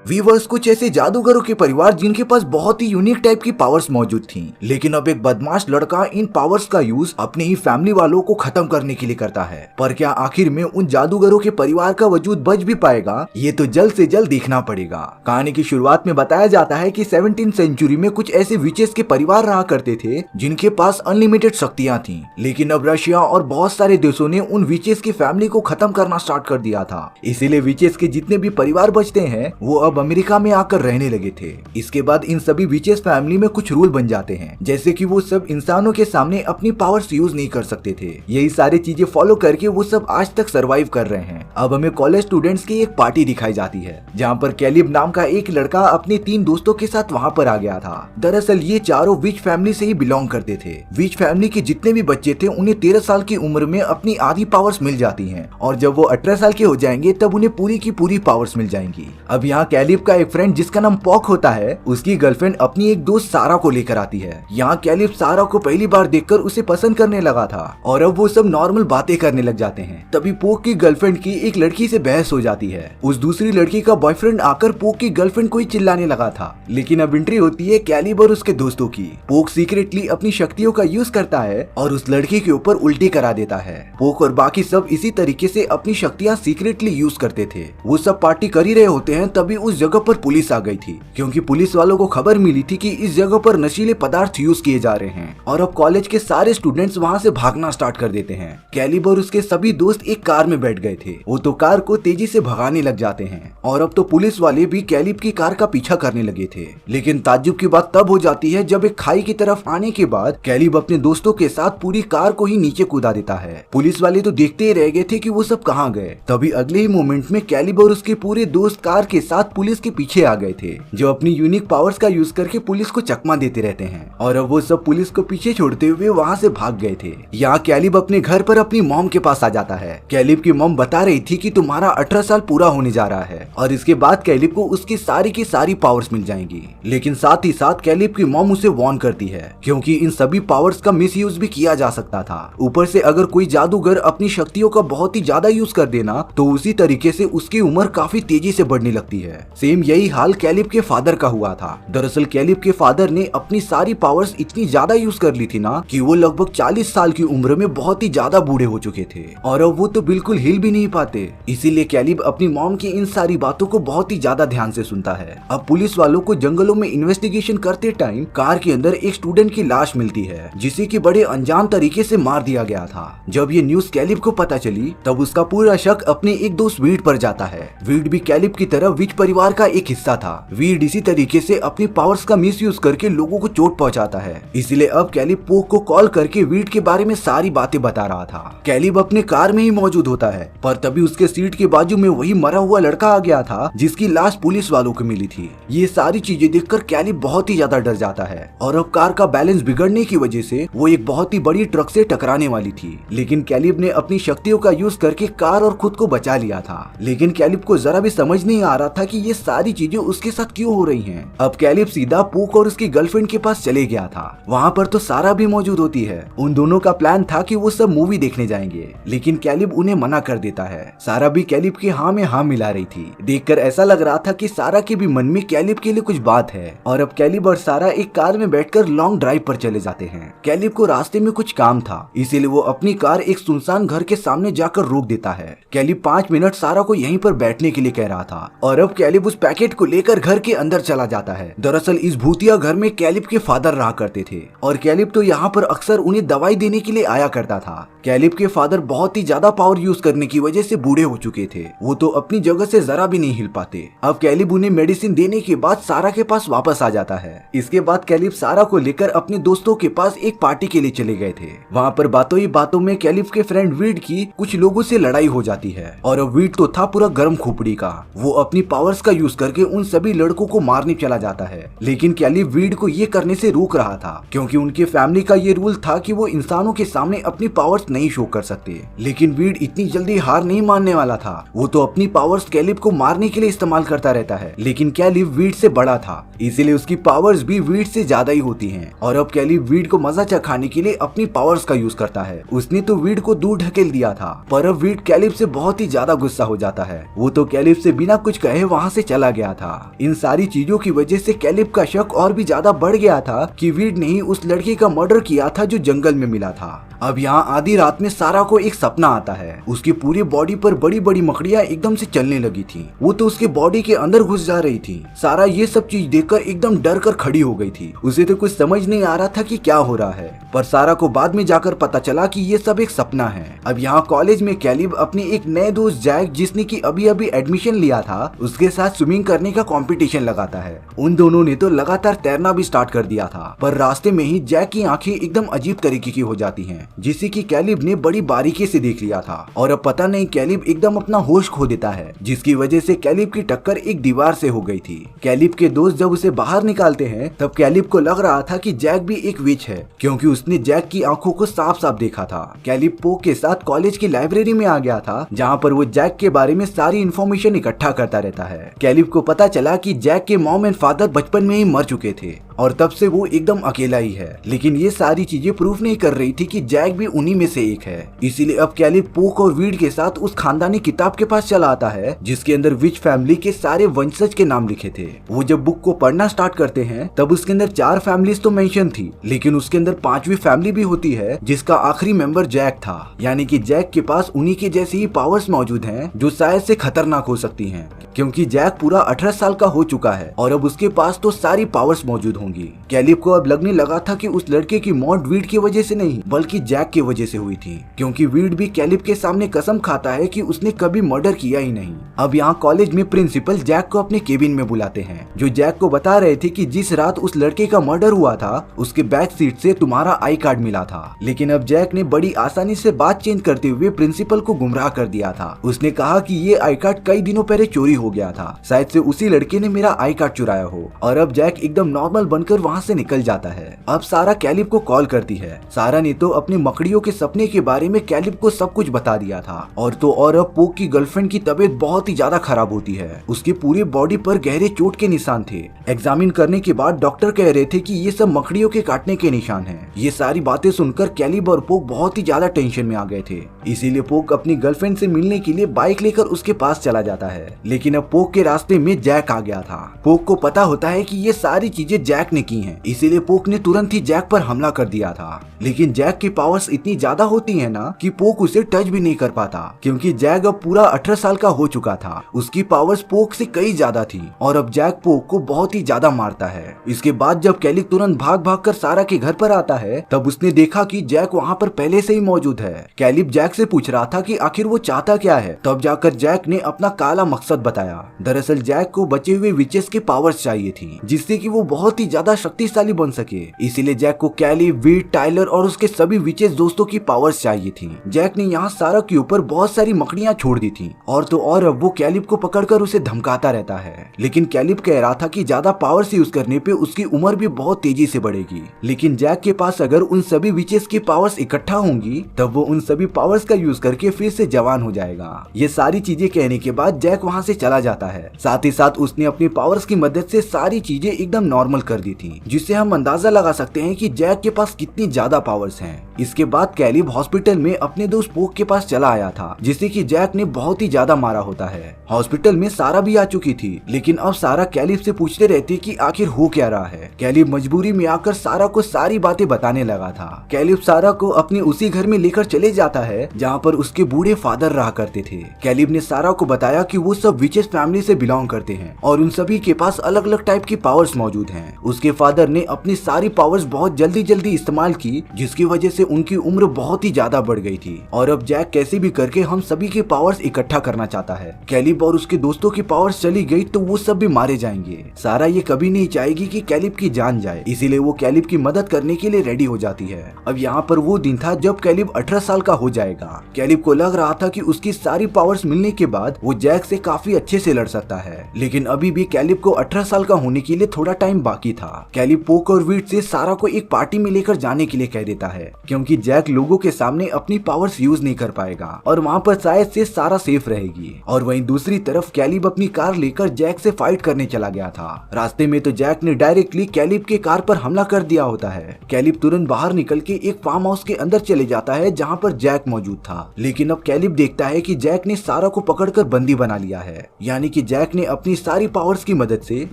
Viewers कुछ ऐसे जादूगरों के परिवार जिनके पास बहुत ही यूनिक टाइप की पावर्स मौजूद थी, लेकिन अब एक बदमाश लड़का इन पावर्स का यूज अपने ही फैमिली वालों को खत्म करने के लिए करता है। पर क्या आखिर में उन जादूगरों के परिवार का वजूद बच भी पाएगा, ये तो जल्द से जल्द देखना पड़ेगा। कहानी की शुरुआत में बताया जाता है कि 17वीं सेंचुरी में कुछ ऐसे विचेस के परिवार रहा करते थे जिनके पास अनलिमिटेड शक्तियां थी, लेकिन अब रशिया और बहुत सारे देशों ने उन विचेस की फैमिली को खत्म करना स्टार्ट कर दिया था। इसीलिए विचेस के जितने भी परिवार बचते हैं वो अब अमेरिका में आकर रहने लगे थे। इसके बाद इन सभी विचेस फैमिली में कुछ रूल बन जाते हैं, जैसे कि वो सब इंसानों के सामने अपनी पावर्स यूज नहीं कर सकते थे। यही सारी चीजें फॉलो करके वो सब आज तक सरवाइव कर रहे हैं। अब हमें कॉलेज स्टूडेंट्स की एक पार्टी दिखाई जाती है जहाँ पर कैलिब नाम का एक लड़का अपने 3 दोस्तों के साथ वहाँ पर आ गया था। दरअसल ये चारों विच फैमिली से ही बिलोंग करते थे। विच फैमिली के जितने भी बच्चे थे उन्हें 13 साल की उम्र में अपनी आधी पावर्स मिल जाती हैं, और जब वो 18 साल के हो जाएंगे तब उन्हें पूरी की पूरी पावर्स मिल जाएंगी। अब यहाँ कैलिब का एक फ्रेंड जिसका नाम पॉक होता है, उसकी गर्लफ्रेंड अपनी एक दोस्त सारा को लेकर आती है। यहाँ कैलिब सारा को पहली बार देखकर उसे पसंद करने लगा था और अब वो सब नॉर्मल बातें करने लग जाते हैं। तभी पोक की गर्लफ्रेंड की एक लड़की से बहस हो जाती है। उस दूसरी लड़की का बॉयफ्रेंड आकर पोक की गर्लफ्रेंड को ही चिल्लाने लगा था, लेकिन अब एंट्री होती है कैलिब और उसके दोस्तों की। पोक सीक्रेटली अपनी शक्तियों का यूज करता है और उस लड़की के ऊपर उल्टी करा देता है। पोक और बाकी सब इसी तरीके से अपनी शक्तियाँ सीक्रेटली यूज करते थे। वो सब पार्टी कर ही रहे होते हैं, तभी उस जगह पर पुलिस आ गई थी, क्योंकि पुलिस वालों को खबर मिली थी कि इस जगह पर नशीले पदार्थ यूज किए जा रहे हैं। और अब कॉलेज के सारे स्टूडेंट्स वहाँ से भागना स्टार्ट कर देते हैं। कैलिब और उसके सभी दोस्त एक कार में बैठ गए थे। वो तो कार को तेजी से भगाने लग जाते हैं और अब तो पुलिस वाले भी कैलिब की कार का पीछा करने लगे थे। लेकिन ताज्जुब की बात तब हो जाती है जब एक खाई की तरफ आने के बाद कैलिब अपने दोस्तों के साथ पूरी कार को ही नीचे कूदा देता है। पुलिस वाले तो देखते ही रह गए थे कि वो सब कहाँ गए। तभी अगले ही मोमेंट में कैलिब और उसके पूरे दोस्त कार के साथ पुलिस के पीछे आ गए थे, जो अपनी यूनिक पावर्स का यूज करके पुलिस को चकमा देते रहते हैं। और अब वो सब पुलिस को पीछे छोड़ते हुए वहाँ से भाग गए थे। यहाँ कैलिब अपने घर पर अपनी मॉम के पास आ जाता है। कैलिब की मॉम बता रही थी कि तुम्हारा 18 साल पूरा होने जा रहा है और इसके बाद कैलिब को उसकी सारी की सारी पावर्स मिल जाएंगी। लेकिन साथ ही साथ कैलिब की मॉम उसे वार्न करती है, क्योंकि इन सभी पावर्स का मिसयूज भी किया जा सकता था। ऊपर से अगर कोई जादूगर अपनी शक्तियों का बहुत ही ज्यादा यूज कर देना तो उसी तरीके से उसकी उम्र काफी तेजी से बढ़ने लगती है। सेम यही हाल कैलिब के फादर का हुआ था। दरअसल कैलिब के फादर ने अपनी सारी पावर्स इतनी ज्यादा यूज कर ली थी ना कि वो लगभग 40 साल की उम्र में बहुत ही ज्यादा बूढ़े हो चुके थे और अब वो तो बिल्कुल हिल भी नहीं पाते। इसीलिए कैलिब अपनी मॉम की इन सारी बातों को बहुत ही ज्यादा ध्यान से सुनता है। अब पुलिस वालों को जंगलों में इन्वेस्टिगेशन करते टाइम कार के अंदर एक स्टूडेंट की लाश मिलती है, जिसे की बड़े अनजान तरीके से मार दिया गया था। जब ये न्यूज कैलिब को पता चली तब उसका पूरा शक अपने एक दोस्त वीड पर जाता है। वीड भी कैलिब की तरह विच परिवार का एक हिस्सा था। वीड इसी तरीके से अपनी पावर्स का मिसयूज करके लोगों को चोट पहुंचाता है। इसलिए अब कैलिब पोक को कॉल करके वीड के बारे में सारी बातें बता रहा था। कैलिब अपने कार में ही मौजूद होता है, पर तभी उसके सीट के बाजू में वही मरा हुआ लड़का आ गया था जिसकी लाश पुलिस वालों को मिली थी। ये सारी चीजें देखकर कैलिब बहुत ही ज्यादा डर जाता है और अब कार का बैलेंस बिगड़ने की वजह से वो एक बहुत ही बड़ी ट्रक से टकराने वाली थी। लेकिन कैलिब ने अपनी शक्तियों का यूज करके कार और खुद को बचा लिया था। लेकिन कैलिब को जरा भी समझ नहीं आ रहा था कि ये सारी चीजें उसके साथ क्यों हो रही हैं। अब कैलिब सीधा पोक और उसकी गर्लफ्रेंड के पास चले गया था। वहाँ पर तो सारा भी मौजूद होती है। उन दोनों का प्लान था कि वो सब मूवी देखने जाएंगे, लेकिन कैलिब उन्हें मना कर देता है। सारा भी कैलिब के हाँ में हाँ मिला रही थी। देखकर ऐसा लग रहा था कि सारा के भी मन में कैलिब के लिए कुछ बात है। और अब कैलिब और सारा एक कार में बैठकर लॉन्ग ड्राइव पर चले जाते हैं। कैलिब को रास्ते में कुछ काम था, इसीलिए वो अपनी कार एक सुनसान घर के सामने जाकर रोक देता है। कैलिब 5 मिनट सारा को यहीं पर बैठने के लिए कह रहा था और अब कैलिब उस पैकेट को लेकर घर के अंदर चला जाता है। दरअसल इस भूतिया घर में कैलिब के फादर रहा करते थे और कैलिब तो यहाँ पर अक्सर उन्हें दवाई देने के लिए आया करता था। कैलिब के फादर बहुत ही ज्यादा पावर यूज करने की वजह से बूढ़े हो चुके थे। वो तो अपनी जगह से जरा भी नहीं हिल पाते। अब कैलिब उन्हें मेडिसिन देने के बाद सारा के पास वापस आ जाता है। इसके बाद कैलिब सारा को लेकर अपने दोस्तों के पास एक पार्टी के लिए चले गए थे। वहाँ पर बातों ही बातों में कैलिब के फ्रेंड वीड की कुछ लोगों से लड़ाई हो जाती है और अब वीड तो था पूरा गर्म खोपड़ी का। वो अपनी पावर्स का यूज करके उन सभी लड़कों को मारने चला जाता है, लेकिन कैलिब वीड को ये करने से रोक रहा था, क्योंकि उनके फैमिली का ये रूल था कि वो इंसानों के सामने अपनी पावर्स नहीं शो कर सकते। लेकिन वीड इतनी जल्दी हार नहीं मानने वाला था। वो तो अपनी पावर्स कैलिब को मारने के लिए इस्तेमाल करता रहता है, लेकिन कैलिब वीड से बड़ा था, इसीलिए उसकी पावर्स भी वीड से ज्यादा ही होती हैं। और अब कैलिब वीड को मजा चखाने के लिए अपनी पावर्स का यूज करता है। उसने तो वीड को दूर ढकेल दिया था, पर अब वीड कैलिब से बहुत ही ज्यादा गुस्सा हो जाता है। वो तो कैलिब से बिना कुछ कहे वहाँ वहाँ से चला गया था। इन सारी चीजों की वजह से कैलिब का शक और भी ज्यादा बढ़ गया था कि वीड ने ही उस लड़के का मर्डर किया था जो जंगल में मिला था। अब यहाँ आधी रात में सारा को एक सपना आता है। उसकी पूरी बॉडी पर बड़ी बड़ी मकड़ियाँ एकदम से चलने लगी थी। वो तो उसके बॉडी के अंदर घुस जा रही थी। सारा ये सब चीज देखकर एकदम डर कर खड़ी हो गई थी। उसे तो कुछ समझ नहीं आ रहा था कि क्या हो रहा है, पर सारा को बाद में जाकर पता चला कि ये सब एक सपना है। अब यहाँ कॉलेज में कैलिब अपने एक नए दोस्त जैक, जिसने की अभी अभी एडमिशन लिया था, उसके साथ स्विमिंग करने का कंपटीशन लगाता है। उन दोनों ने तो लगातार तैरना भी स्टार्ट कर दिया था, पर रास्ते में ही जैक की आंखें एकदम अजीब तरीके की हो जाती हैं, जिसे कि कैलिब ने बड़ी बारीकी से देख लिया था। और अब पता नहीं कैलिब एकदम अपना होश खो देता है, जिसकी वजह से कैलिब की टक्कर एक दीवार से हो गई थी। कैलिब के दोस्त जब उसे बाहर निकालते हैं तब कैलिब को लग रहा था कि जैक भी एक विच है, क्योंकि उसने जैक की आंखों को साफ साफ देखा था। कैलिब पोक के साथ कॉलेज की लाइब्रेरी में आ गया था, जहाँ पर वो जैक के बारे में सारी इन्फॉर्मेशन इकट्ठा करता रहता है। कैलिब को पता चला कि जैक के मॉम एंड फादर बचपन में ही मर चुके थे और तब से वो एकदम अकेला ही है। लेकिन ये सारी चीजें प्रूफ नहीं कर रही थी कि जैक भी उन्हीं में से एक है। इसीलिए अब कैलिब पोक और वीड के साथ उस खानदानी किताब के पास चला आता है, जिसके अंदर विच फैमिली के सारे वंशज के नाम लिखे थे। वो जब बुक को पढ़ना स्टार्ट करते हैं तब उसके अंदर 4 फैमिलीज तो मेंशन थी, लेकिन उसके अंदर 5वीं फैमिली भी होती है, जिसका आखिरी मेंबर जैक था। यानी कि जैक के पास उन्हीं के जैसी ही पावर्स मौजूद हैं, जो शायद से खतरनाक हो सकती हैं, क्योंकि जैक पूरा 18 साल का हो चुका है और अब उसके पास तो सारी पावर्स मौजूद होंगी। कैलिब को अब लगने लगा था कि उस लड़के की मौत वीड की वजह से नहीं, बल्कि जैक की वजह से हुई थी, क्योंकि वीड भी कैलिब के सामने कसम खाता है कि उसने कभी मर्डर किया ही नहीं। अब यहाँ कॉलेज में प्रिंसिपल जैक को अपने केबिन में बुलाते हैं, जो जैक को बता रहे थे कि जिस रात उस लड़के का मर्डर हुआ था, उसके बैक सीट से तुम्हारा आई कार्ड मिला था। लेकिन अब जैक ने बड़ी आसानी से बात चेंज करते हुए प्रिंसिपल को गुमराह कर दिया था। उसने कहा कि ये आई कार्ड कई दिनों पहले चोरी हो गया था, शायद से उसी लड़के ने मेरा आई कार्ड चुराया हो। और अब जैक एकदम नॉर्मल बनकर वहाँ से निकल जाता है। अब सारा कैलिब को कॉल करती है। सारा ने तो अपनी मकड़ियों के सपने के बारे में कैलिब को सब कुछ बता दिया था। और तो और अब पोक की गर्लफ्रेंड की तबीयत बहुत ही ज्यादा खराब होती है। उसकी पूरी बॉडी पर गहरे चोट के निशान थे। एग्जामिन करने के बाद डॉक्टर कह रहे थे कि ये सब मकड़ियों के काटने के निशान हैं। ये सारी बातें सुनकर कैलिब और पोक बहुत ही ज्यादा टेंशन में आ गए थे। इसीलिए पोक अपनी गर्लफ्रेंड से मिलने के लिए बाइक लेकर उसके पास चला जाता है। लेकिन अब पोक के रास्ते में जैक आ गया था। पोक को पता होता है कि ये सारी चीजें जैक ने की हैं, इसीलिए पोक ने तुरंत ही जैक पर हमला कर दिया था। लेकिन जैक की पावर्स इतनी ज्यादा होती है ना कि पोक उसे टच भी नहीं कर पाता, क्योंकि जैक अब पूरा 18 साल का हो चुका था। उसकी पावर्स पोक से कई ज्यादा थी और अब जैक पोक को बहुत ही ज्यादा मारता है। इसके बाद जब कैलिब तुरंत भाग भाग कर सारा के घर पर आता है, तब उसने देखा कि जैक वहाँ पर पहले से ही मौजूद है। कैलिब जैक से पूछ रहा था कि आखिर वो चाहता क्या है। तब जाकर जैक ने अपना काला मकसद बताया। दरअसल जैक को बचे हुए विचेस के पावर्स चाहिए थी, जिससे कि वो बहुत ही ज्यादा शक्तिशाली बन सके। इसीलिए जैक को कैलिब, वीड, टाइलर और उसके सभी विचेस दोस्तों की पावर्स चाहिए थी। जैक ने यहाँ सारा के ऊपर बहुत सारी मकड़ियाँ छोड़ दी थी और तो और अब वो कैलिब को पकड़कर उसे धमकाता रहता है। लेकिन कैलिब कह रहा था कि ज्यादा पावर्स यूज करने पे उसकी उम्र भी बहुत तेजी से बढ़ेगी। लेकिन जैक के पास अगर उन सभी विचेस की पावर्स इकट्ठा होंगी, तब वो उन सभी पावर्स का यूज करके फिर से जवान हो जाएगा। ये सारी चीजें कहने के बाद जैक वहाँ से चला जाता है। साथ ही साथ उसने अपनी पावर्स की मदद से सारी चीजें एकदम नॉर्मल कर दी थी, जिससे हम अंदाजा लगा सकते हैं कि जैक के पास कितनी ज्यादा पावर्स हैं। इसके बाद कैलिब हॉस्पिटल में अपने दोस्त पोक के पास चला आया था, जिसे कि जैक ने बहुत ही ज्यादा मारा होता है। हॉस्पिटल में सारा भी आ चुकी थी, लेकिन अब सारा कैलिब से पूछते रहती कि आखिर हो क्या रहा है। कैलिब मजबूरी में आकर सारा को सारी बातें बताने लगा था। कैलिब सारा को अपने उसी घर में लेकर चले जाता है जहाँ पर उसके बूढ़े फादर रहा करते थे। कैलिब ने सारा को बताया कि वो सब विचेस फैमिली से बिलोंग करते हैं और उन सभी के पास अलग अलग टाइप की पावर्स मौजूद हैं। उसके फादर ने अपनी सारी पावर्स बहुत जल्दी जल्दी इस्तेमाल की, जिसकी वजह से उनकी उम्र बहुत ही ज्यादा बढ़ गई थी। और अब जैक कैसे भी करके हम सभी के पावर्स इकट्ठा करना चाहता है। कैलिब और उसके दोस्तों की पावर्स चली गई तो वो सब भी मारे जाएंगे। सारा ये कभी नहीं चाहेगी कि कैलिब की जान जाए, इसीलिए वो कैलिब की मदद करने के लिए रेडी हो जाती है। अब यहाँ पर वो दिन था जब कैलिब 18 साल का हो जाएगा। कैलिब को लग रहा था कि उसकी सारी पावर्स मिलने के बाद वो जैक से काफी अच्छे से लड़ सकता है, लेकिन अभी भी कैलिब को 18 साल का होने के लिए थोड़ा टाइम बाकी था। कैलिब पोक और वीड से सारा को एक पार्टी में लेकर जाने के लिए कह देता है, क्योंकि जैक लोगों के सामने अपनी पावर्स यूज नहीं कर पाएगा और वहाँ पर शायद से सारा सेफ रहेगी। और वहीं दूसरी तरफ कैलिब अपनी कार लेकर जैक से फाइट करने चला गया था। रास्ते में तो जैक ने डायरेक्टली कैलिब के कार पर हमला कर दिया होता है। कैलिब तुरंत बाहर निकल के एक फार्म हाउस के अंदर चले जाता है जहाँ पर जैक मौजूद था। लेकिन अब कैलिब देखता है कि जैक ने सारा को पकड़कर बंदी बना लिया है, यानी कि कि जैक ने अपनी सारी पावर्स की मदद से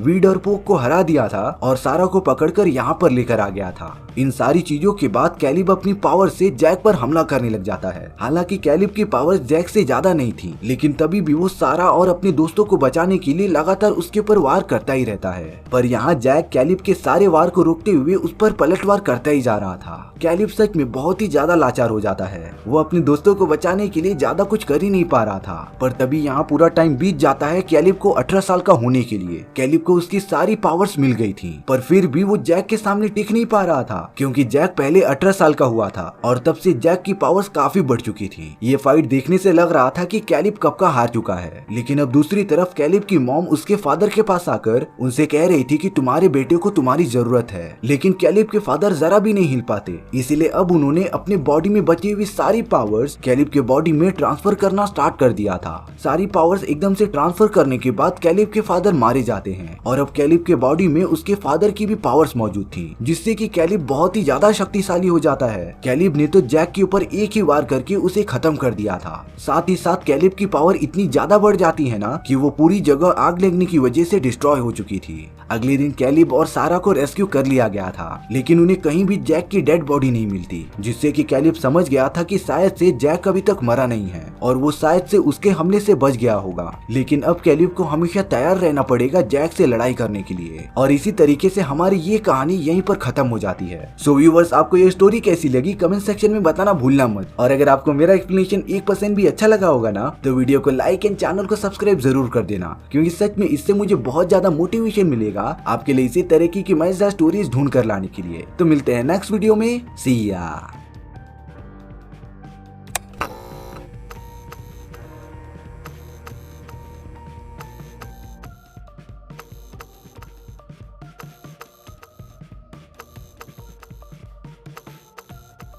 वीड और पोक को हरा दिया था और सारा को पकड़कर यहाँ पर लेकर आ गया था। इन सारी चीजों के बाद कैलिब अपनी पावर से जैक पर हमला करने लग जाता है। हालांकि कैलिब की पावर जैक से ज्यादा नहीं थी, लेकिन तभी भी वो सारा और अपने दोस्तों को बचाने के लिए लगातार उसके ऊपर वार करता ही रहता है। पर यहाँ जैक कैलिब के सारे वार को रोकते हुए उस पर पलटवार करता ही जा रहा था। कैलिब सच में बहुत ही ज्यादा लाचार हो जाता है। वो अपने दोस्तों को बचाने के लिए ज्यादा कुछ कर ही नहीं पा रहा था। पर तभी यहाँ पूरा टाइम बीत जाता है कैलिब को 18 साल का होने के लिए। कैलिब को उसकी सारी पावर्स मिल गई थी, पर फिर भी वो जैक के सामने टिक नहीं पा रहा था, क्योंकि जैक पहले 18 साल का हुआ था और तब से जैक की पावर्स काफी बढ़ चुकी थी। ये फाइट देखने से लग रहा था कि कैलिब कब का हार चुका है। लेकिन अब दूसरी तरफ कैलिब की मॉम उसके फादर के पास आकर उनसे कह रही थी कि तुम्हारे बेटे को तुम्हारी जरूरत है। लेकिन कैलिब के फादर जरा भी नहीं हिल पाते, इसलिए अब उन्होंने अपने बॉडी में बची हुई सारी पावर्स कैलिब के बॉडी में ट्रांसफर करना स्टार्ट कर दिया था। सारी पावर्स एकदम से ट्रांसफर करने के बाद कैलिब के फादर मारे जाते हैं और अब कैलिब के बॉडी में उसके फादर की भी पावर्स मौजूद थी, जिससे कि कैलिब बहुत ही ज्यादा शक्तिशाली हो जाता है। कैलिब ने तो जैक के ऊपर एक ही वार करके उसे खत्म कर दिया था। साथ ही साथ कैलिब की पावर इतनी ज्यादा बढ़ जाती है ना कि वो पूरी जगह आग लगने की वजह से डिस्ट्रॉय हो चुकी थी। अगले दिन कैलिब और सारा को रेस्क्यू कर लिया गया था, लेकिन उन्हें कहीं भी जैक की डेड बॉडी नहीं मिलती, जिससे कि कैलिब समझ गया था कि शायद से जैक अभी तक मरा नहीं है और वो शायद से उसके हमले से बच गया होगा। लेकिन अब कैलिब को हमेशा तैयार रहना पड़ेगा जैक से लड़ाई करने के लिए। और इसी तरीके से हमारी ये कहानी यहीं पर खत्म हो जाती है। सो व्यूअर्स, आपको ये स्टोरी कैसी लगी कमेंट सेक्शन में बताना भूलना मत। और अगर आपको मेरा एक्सप्लेनेशन 1% भी अच्छा लगा होगा ना, तो वीडियो को लाइक एंड चैनल को सब्सक्राइब जरूर कर देना, क्योंकि सच में इससे मुझे बहुत ज्यादा मोटिवेशन मिलेगा आपके लिए इसी तरह की मजेदार स्टोरीज ढूंढ कर लाने के लिए। तो मिलते हैं नेक्स्ट वीडियो में। सी या।